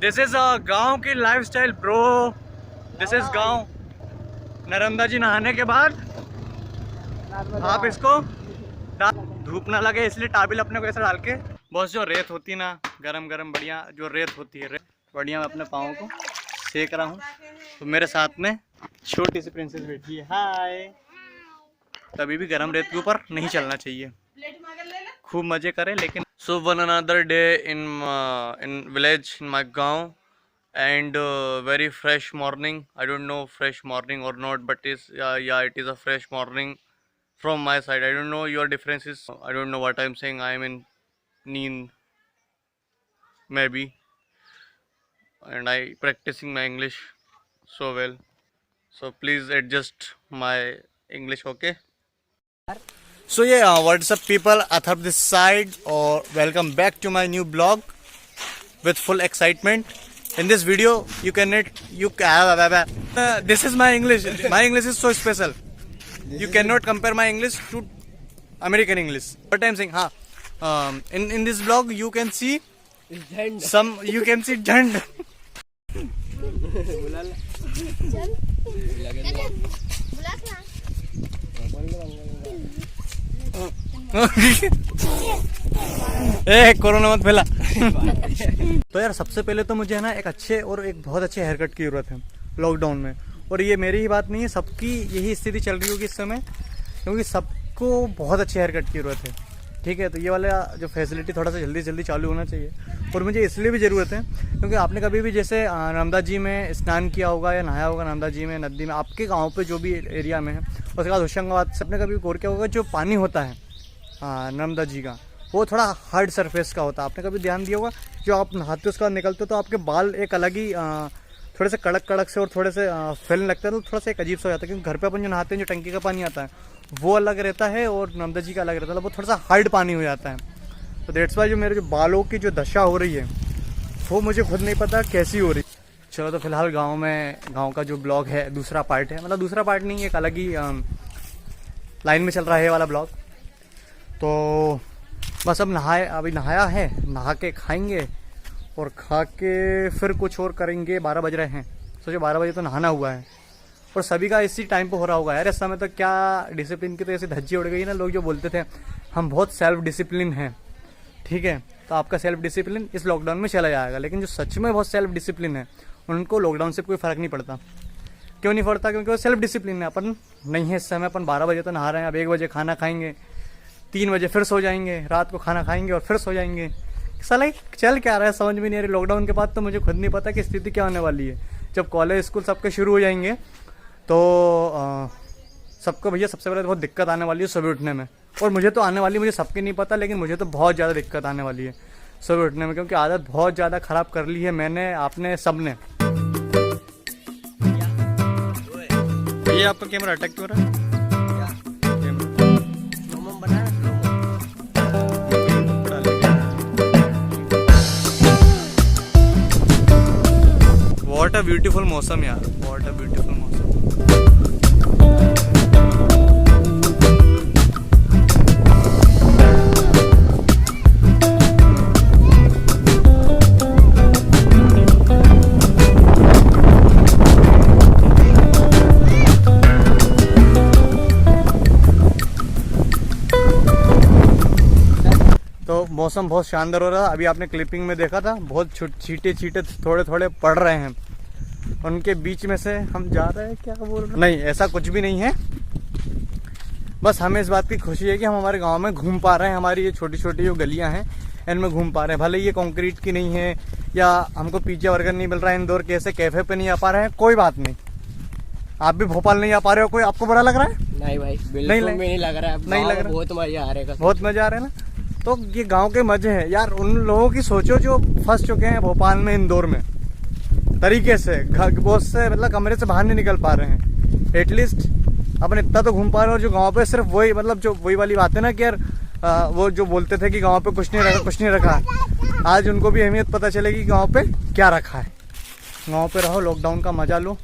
This is गांव की lifestyle bro. This is गांव। नर्मदा जी नहाने के बाद आप इसको धूप ना लगे इसलिए टाबिल अपने को ऐसा डाल के बस जो रेत होती ना गरम गरम बढ़िया जो रेत होती है बढ़िया मैं अपने पाँव को सेक रहा हूँ। तो मेरे साथ में छोटी सी प्रिंसेस बैठी है। हाय। कभी भी गरम रेत के ऊपर नहीं चलना चाहिए। खूब मजे करें लेकिन so one another day in village in my गाँव and very fresh morning. I don't know fresh morning or not, but yeah it is a fresh morning from my side. I don't know your differences. I don't know what I'm saying. I am in Neen maybe, and I practicing my English so well, so please adjust my English, okay? So yeah, what's up people, Athap this side, or welcome back to my new blog with full excitement. In this video this is my English. My English is so special. You cannot compare my English to American English. What I'm saying, in this blog you can see Jhand. Corona मत फैला। तो यार सबसे पहले तो मुझे है ना एक अच्छे और एक बहुत अच्छे हेयर कट की जरूरत है लॉकडाउन में। और ये मेरी ही बात नहीं है, सबकी यही स्थिति चल रही होगी इस समय, क्योंकि सबको बहुत अच्छे हेयर कट की जरूरत है। ठीक है, तो ये वाला जो फैसिलिटी थोड़ा सा जल्दी चालू होना चाहिए। और मुझे इसलिए भी ज़रूरत है क्योंकि आपने कभी भी जैसे नर्मदा जी में स्नान किया होगा या नहाया होगा नर्मदा जी में, नदी में, आपके गाँव पर जो भी एरिया में है, उसके बाद होशंगाबाद से आपने कभी गौर किया होगा जो पानी होता है नर्मदा जी का, वो थोड़ा हार्ड सरफेस का होता है। आपने कभी ध्यान दिया होगा जो आप नहाते उसके बाद निकलते हो तो आपके बाल एक अलग ही थोड़े से कड़क से और थोड़े से फैलने लगता है, तो थोड़ा सा एक अजीब सा हो जाता है। क्योंकि घर पे अपन जो नहाते हैं जो टंकी का पानी आता है वो अलग रहता है और नर्मदा जी का अलग रहता है, वो थोड़ा सा हार्ड पानी हो जाता है। तो डेट्स वाई जो मेरे जो बालों की जो दशा हो रही है वो मुझे खुद नहीं पता कैसी हो रही। चलो तो फिलहाल गाँव का जो ब्लॉग है दूसरा पार्ट है, मतलब दूसरा पार्ट नहीं, एक अलग ही लाइन में चल रहा है ये वाला ब्लॉग। तो बस अब अभी नहाया है, नहा के खाएंगे और खा के फिर कुछ और करेंगे। 12 बज रहे हैं, सोचो 12 बजे तो नहाना हुआ है और सभी का इसी टाइम पे हो रहा होगा। यार इस समय तो क्या डिसिप्लिन की तो ऐसी धज्जी उड़ गई ना, लोग जो बोलते थे हम बहुत सेल्फ डिसिप्लिन हैं, ठीक है, तो आपका सेल्फ डिसिप्लिन इस लॉकडाउन में चला जाएगा। लेकिन जो सच में बहुत सेल्फ डिसिप्लिन है उनको लॉकडाउन से कोई फ़र्क नहीं पड़ता। क्यों नहीं पड़ता? क्योंकि वो सेल्फ डिसिप्लिन है। अपन नहीं है इस समय, अपन 12 बजे तो नहा रहे हैं, अब 1 बजे खाना खाएंगे, 3 बजे फिर सो जाएंगे, रात को खाना खाएंगे और फिर सो जाएंगे। साला चल क्या रहा है समझ में नहीं आ रही। लॉकडाउन के बाद तो मुझे खुद नहीं पता कि स्थिति क्या होने वाली है। जब कॉलेज स्कूल सबके शुरू हो जाएंगे तो सबको भैया सबसे पहले तो बहुत दिक्कत आने वाली है सुबह उठने में। और मुझे तो आने वाली, मुझे सबकी नहीं पता, लेकिन मुझे तो बहुत ज़्यादा दिक्कत आने वाली है सुबह उठने में, क्योंकि आदत बहुत ज़्यादा ख़राब कर ली है मैंने, आपने, सबने। ये आपका कैमरा अटैक क्यों रहा है? What a beautiful मौसम यार, what a beautiful मौसम। तो मौसम बहुत शानदार हो रहा है। अभी आपने क्लिपिंग में देखा था बहुत छींटे थोड़े पड़ रहे हैं, उनके बीच में से हम जा रहे हैं। क्या बोल रहे? नहीं, ऐसा कुछ भी नहीं है। बस हमें इस बात की खुशी है कि हम हमारे गांव में घूम पा रहे हैं। हमारी ये छोटी छोटी जो गलियां हैं इनमें घूम पा रहे हैं। भले ये कंक्रीट की नहीं है या हमको पिज्जा बर्गर नहीं मिल रहा है इंदौर के ऐसे कैफे पे नहीं आ पा रहे हैं, कोई बात नहीं। आप भी भोपाल नहीं आ पा रहे हो, कोई आपको बुरा लग रहा है? नहीं भाई, बिल्कुल नहीं लग रहा है। नहीं लग रहा, बहुत मजा आ रहा है, बहुत मजा आ रहा है ना। तो ये गाँव के मजे हैं यार। उन लोगों की सोचो जो फंस चुके हैं भोपाल में, इंदौर में तरीके से, घर बहुत से मतलब कमरे से बाहर नहीं निकल पा रहे हैं। एटलीस्ट अपन इतना तो घूम पा रहे हैं। और जो गांव पे सिर्फ वही, मतलब जो वही वाली बात है ना कि यार वो जो बोलते थे कि गांव पे कुछ नहीं रखा, आज उनको भी अहमियत पता चलेगी गांव पे क्या रखा है। गांव पे रहो, लॉकडाउन का मजा लो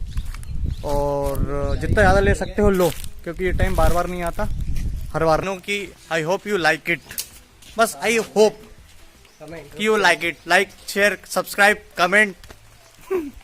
और जितना ज़्यादा ले सकते हो लो, क्योंकि ये टाइम बार बार नहीं आता, हर बार। कि I hope you like it, बस आई होप कि you like it. Like, share, subscribe, comment है